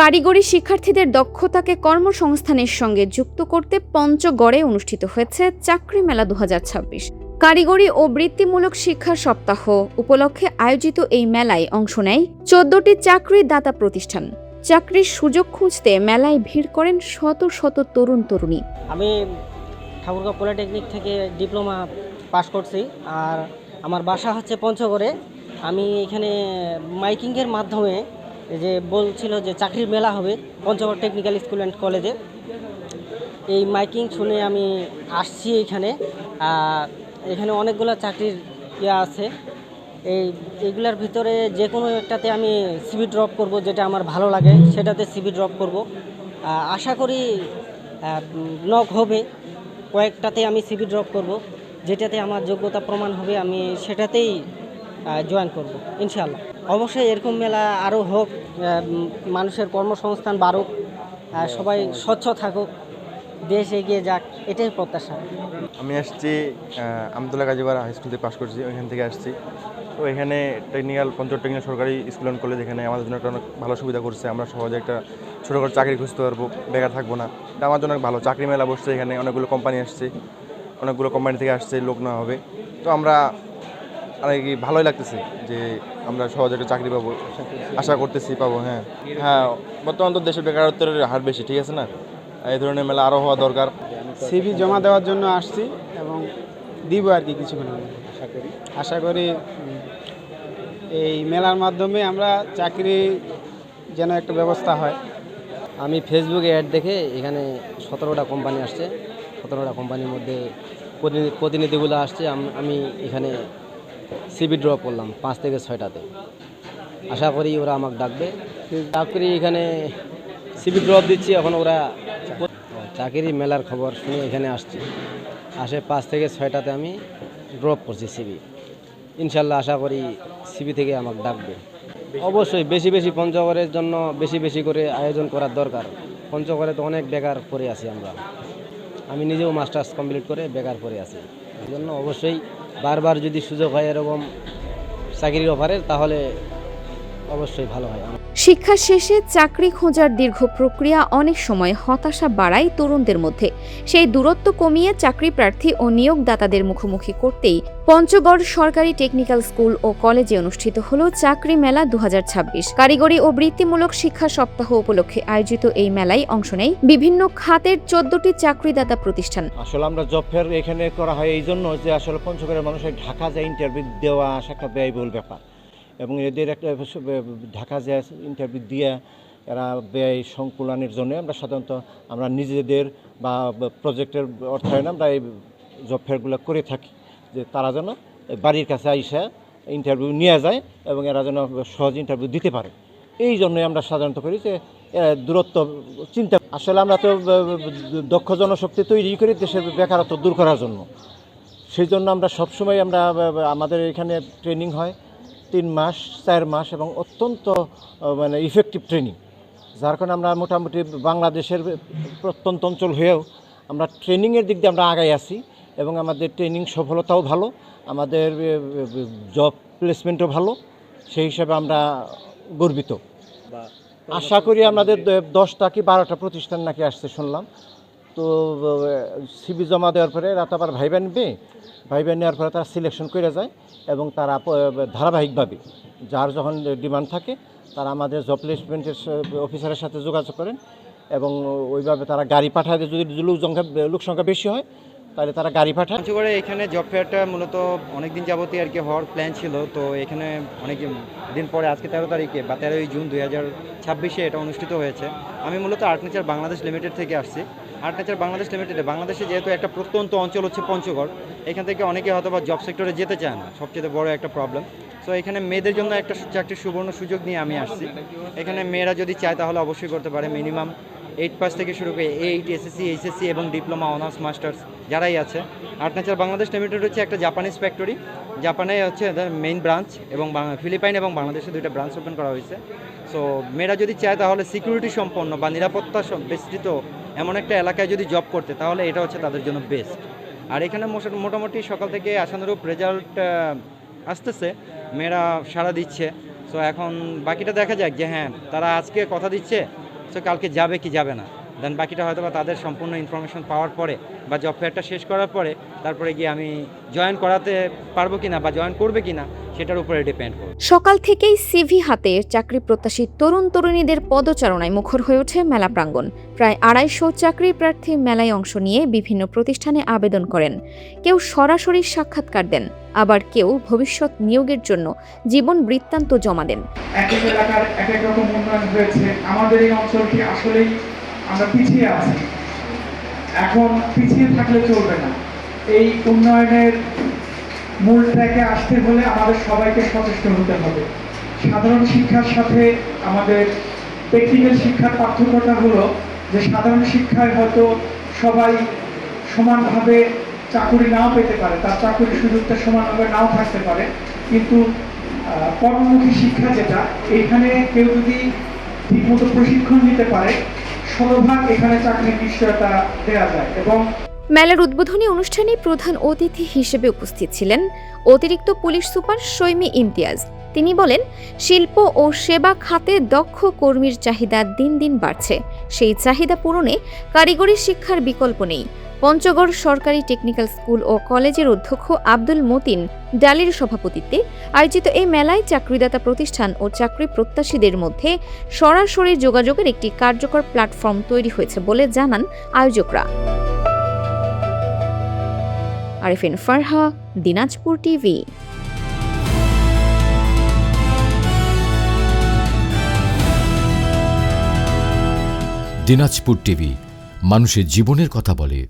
কারিগরি শিক্ষার্থীদের দক্ষতাকে কর্মসংস্থানের সঙ্গে যুক্ত করতে পঞ্চগড়ে অনুষ্ঠিত হয়েছে চাকরি মেলা 2026। কারিগরি ও বৃত্তিমূলক শিক্ষা সপ্তাহ উপলক্ষে আয়োজিত এই মেলায় অংশ নেয় 14টি চাকরির দাতা প্রতিষ্ঠান। চাকরির সুযোগ খুঁজতে মেলায় ভিড় করেন শত শত তরুণ তরুণী। আমি ঠাকুরগাঁও পলিটেকনিক থেকে ডিপ্লোমা পাশ করছি, আর আমার বাসা হচ্ছে পঞ্চগড়ে। আমি এখানে মাইকিংয়ের মাধ্যমে যে বলছিল যে চাকরির মেলা হবে পঞ্চগড় টেকনিক্যাল স্কুল অ্যান্ড কলেজে, এই মাইকিং শুনে আমি আসছি এখানে। এখানে অনেকগুলো চাকরির আছে, এইগুলোর ভিতরে যে কোনো একটাতে আমি সিভি ড্রপ করব, যেটা আমার ভালো লাগে সেটাতে সিভি ড্রপ করব। আশা করি নক হবে, কয়েকটাতে আমি সিভি ড্রপ করব, যেটাতে আমার যোগ্যতা প্রমাণ হবে আমি সেটাতেই জয়েন করব ইনশাআল্লাহ। অবশ্যই এরকম মেলা আরও হোক, মানুষের কর্মসংস্থান বাড়ুক, সবাই স্বচ্ছ থাকুক, দেশ এগিয়ে যাক, এটাই প্রত্যাশা। আমি আসছি আমতুল্লাহ গাজীপাড়া হাই স্কুল থেকে পাশ করছি, ওইখান থেকে আসছি। তো এখানে পঞ্চগড় টেকনিক্যাল সরকারি স্কুল অ্যান্ড কলেজ এখানে আমাদের জন্য একটা অনেক ভালো সুবিধা করছে। আমরা সহজে একটা ছোটো করে চাকরি খুঁজতে পারবো, বেকার থাকবো না। এটা আমার জন্য ভালো। চাকরি মেলা বসছে, এখানে অনেকগুলো কোম্পানি আসছে, অনেকগুলো কোম্পানি থেকে আসছে, লোক নেওয়া হবে। তো আমরা অনেক ভালোই লাগতেছে যে আমরা সহজে একটা চাকরি পাবো, আশা করতেছি পাবো। হ্যাঁ, বর্তমান তো দেশের বেকারত্বের হার বেশি, ঠিক আছে না? এই ধরনের মেলা আরও হওয়া দরকার। সিভি জমা দেওয়ার জন্য আসছি এবং দিব আর কি কিছুক্ষণ আশা করি এই মেলার মাধ্যমে আমরা চাকরি যেন একটা ব্যবস্থা হয়। আমি ফেসবুকে অ্যাড দেখে এখানে 17টা কোম্পানি আসছে। 17টা কোম্পানির মধ্যে প্রতিনিধিগুলো আসছে। আমি এখানে সিভি ড্রপ করলাম 5 থেকে 6টাতে। আশা করি ওরা আমাকে ডাকবে। চাকরি এখানে সিভি ড্রপ দিচ্ছি, এখন ওরা চাকরি মেলার খবর শুনে এখানে আসছি। 5 থেকে 6টাতে আমি ড্রপ করছি সিভি। ইনশাল্লাহ আশা করি সিভি থেকে আমাকে ডাকবে। অবশ্যই বেশি বেশি পঞ্চগড়ের জন্য বেশি করে আয়োজন করার দরকার। পঞ্চগড়ে তো অনেক বেকার পড়ে আছি আমি নিজেও মাস্টার্স কমপ্লিট করে বেকার পড়ে আছি। এই জন্য অবশ্যই বারবার যদি সুযোগ হয় এরকম চাকরির অফারের, তাহলে অবশ্যই ভালো হয়। শিক্ষা শেষে চাকরি খোঁজার দীর্ঘ প্রক্রিয়া অনেক সময় হতাশা বাড়ায় তরুণদের মধ্যে। সেই দূরত্ব কমিয়ে চাকরি প্রার্থী ও নিয়োগদাতাদের মুখোমুখি করতেই পঞ্চগড় সরকারি টেকনিক্যাল স্কুল ও কলেজে অনুষ্ঠিত হলো চাকরি মেলা 2026। কারিগরি ও বৃত্তিমূলক শিক্ষা সপ্তাহ উপলক্ষে আয়োজিত এই মেলায় অংশ নেয় বিভিন্ন খাতের 14টি চাকরিদাতা প্রতিষ্ঠান। আসলে আমরা জব ফেয়ার এখানে করা হয় এই জন্য যে আসলে পঞ্চগড়ের মানুষের ঢাকা যায় ইন্টারভিউ দেওয়া আসা একটা ব্যয়বহুল ব্যাপার, এবং এদের একটা ঢাকা যায় ইন্টারভিউ দিয়ে এরা ব্যয় সংকুলনের জন্য আমরা নিজেদের বা প্রজেক্টের অর্থায়নে আমরা এই জব ফেয়ারগুলো করে থাকি, যে তারা যেন বাড়ির কাছে আইসা ইন্টারভিউ নিয়ে যায় এবং এরা যেন সহজ ইন্টারভিউ দিতে পারে। এই জন্যই আমরা সাধারণত করি যে দূরত্ব চিন্তা। আসলে আমরা তো দক্ষ জনশক্তি তৈরি করি দেশের বেকারত্ব দূর করার জন্য। সেই জন্য আমরা সবসময় আমাদের এখানে ট্রেনিং হয় 3 মাস 4 মাস এবং অত্যন্ত ইফেক্টিভ ট্রেনিং, যার কারণে আমরা মোটামুটি বাংলাদেশের প্রত্যন্ত অঞ্চল হয়েও আমরা ট্রেনিংয়ের দিক দিয়ে আমরা আগাই আছি এবং আমাদের ট্রেনিং সফলতাও ভালো, আমাদের জব প্লেসমেন্টও ভালো। সেই হিসাবে আমরা গর্বিত। আশা করি আমাদের 10টা কি 12টা প্রতিষ্ঠান নাকি আসছে শুনলাম। তো সিভি জমা দেওয়ার পরে এরা তো আবার ভাইবা নেওয়ার পরে তারা সিলেকশন করে যায় এবং তারা ধারাবাহিকভাবে যার যখন ডিমান্ড থাকে তারা আমাদের জব প্লেসমেন্টের অফিসারের সাথে যোগাযোগ করেন এবং ওইভাবে তারা গাড়ি পাঠায়। যদি লোক সংখ্যা বেশি হয় তাহলে তারা গাড়ি পাঠায়। পঞ্চগড়ে এখানে জব ফেয়ারটা মূলত অনেক দিন যাবতীয় আর কি হওয়ার প্ল্যান ছিল। তো এখানে অনেক দিন পরে আজকে 13 তারিখে বা 13ই জুন 2026 এটা অনুষ্ঠিত হয়েছে। আমি মূলত আর্ট নেচার বাংলাদেশ লিমিটেড থেকে আসছি। আর্ট নেচার বাংলাদেশ লিমিটেডে বাংলাদেশে যেহেতু একটা প্রত্যন্ত অঞ্চল হচ্ছে পঞ্চগড়, এখান থেকে অনেকে হয়তো বা জব সেক্টরে যেতে চায় না, সবচেয়ে বড় একটা প্রবলেম। সো এখানে মেয়েদের জন্য একটা চাকরির সুবর্ণ সুযোগ নিয়ে আমি আসছি। এখানে মেয়েরা যদি চায় তাহলে অবশ্যই করতে পারে। মিনিমাম 8 পাস থেকে শুরু করে 8 এসএসসি এইচএসসি এবং ডিপ্লোমা অনার্স মাস্টার্স যারাই আছে। আর্ট নেচার বাংলাদেশ লিমিটেড হচ্ছে একটা জাপানিজ ফ্যাক্টরি। জাপানে হচ্ছে এদের মেইন ব্রাঞ্চ এবং ফিলিপাইন এবং বাংলাদেশে 2টা ব্রাঞ্চ ওপেন করা হয়েছে। সো মেয়েরা যদি চায় তাহলে সিকিউরিটি সম্পন্ন বা নিরাপত্তা বেষ্টিত এমন একটা এলাকায় যদি জব করতে, তাহলে এটা হচ্ছে তাদের জন্য বেস্ট। আর এখানে মোটামুটি সকাল থেকে আশানুরূপ রেজাল্ট আসতেছে, মেয়েরা সাড়া দিচ্ছে। সো এখন বাকিটা দেখা যাক যে হ্যাঁ তারা আজকে কথা দিচ্ছে সো কালকে যাবে কি যাবে না, দেন বাকিটা হয়তো বা তাদের সম্পূর্ণ ইনফরমেশন পাওয়ার পরে বা জব ফেয়ারটা শেষ করার পরে তারপরে গিয়ে আমি জয়েন করাতে পারবো কিনা বা জয়েন করবে কিনা সেটার উপরে ডিপেন্ড করবে। সকাল থেকেই সিভি হাতে চাকরি প্রত্যাশী তরুণ তরুণীদের পদচারণায় মুখর হয়ে ওঠে মেলা প্রাঙ্গণ। প্রায় 250 চাকরি প্রার্থী মেলায় অংশ নিয়ে বিভিন্ন প্রতিষ্ঠানে আবেদন করেন। কেউ সরাসরি সাক্ষাৎকার দেন, আবার কেউ ভবিষ্যৎ নিয়োগের জন্য জীবন বৃত্তান্ত জমা দেন। এক এক এলাকার এক এক রকম উন্নয়ন হয়েছে। আমাদের এই অঞ্চলটি আসলেই আমরা পিছিয়ে আছি। এখন পিছিয়ে থাকলে চলবে না। এই উন্নয়নের মূল ট্র্যাকে আসতে হলে আমাদের সবাইকে সচেষ্ট হতে হবে। সাধারণ শিক্ষার সাথে আমাদের টেকনিক্যাল শিক্ষার পার্থক্যটা হলো যে সাধারণ শিক্ষায় হয়তো সবাই সমানভাবে চাকরি নাও পেতে পারে, তার চাকরির সুযোগটা সমানভাবে নাও থাকতে পারে, কিন্তু কর্মমুখী শিক্ষা যেটা, এইখানে কেউ যদি ঠিকমতো প্রশিক্ষণ নিতে পারে শতভাগ এখানে চাকরির নিশ্চয়তা দেওয়া যায়। এবং মেলার উদ্বোধনী অনুষ্ঠানে প্রধান অতিথি হিসেবে উপস্থিত ছিলেন অতিরিক্ত পুলিশ সুপার শৈমী ইমতিয়াজ। তিনি বলেন, শিল্প ও সেবা খাতে দক্ষ কর্মীর চাহিদা দিন দিন বাড়ছে। সেই চাহিদা পূরণে কারিগরি শিক্ষার বিকল্প নেই। পঞ্চগড় সরকারি টেকনিক্যাল স্কুল ও কলেজের অধ্যক্ষ আব্দুল মতিন ডালির সভাপতিত্বে আয়োজিত এই মেলায় চাকরিদাতা প্রতিষ্ঠান ও চাকরি প্রত্যাশীদের মধ্যে সরাসরি যোগাযোগের একটি কার্যকর প্ল্যাটফর্ম তৈরি হয়েছে বলে জানান আয়োজকরা। আরিফিন ফারহা, দিনাজপুর টিভি। দিনাজপুর টিভি মানুষের জীবনের কথা বলে।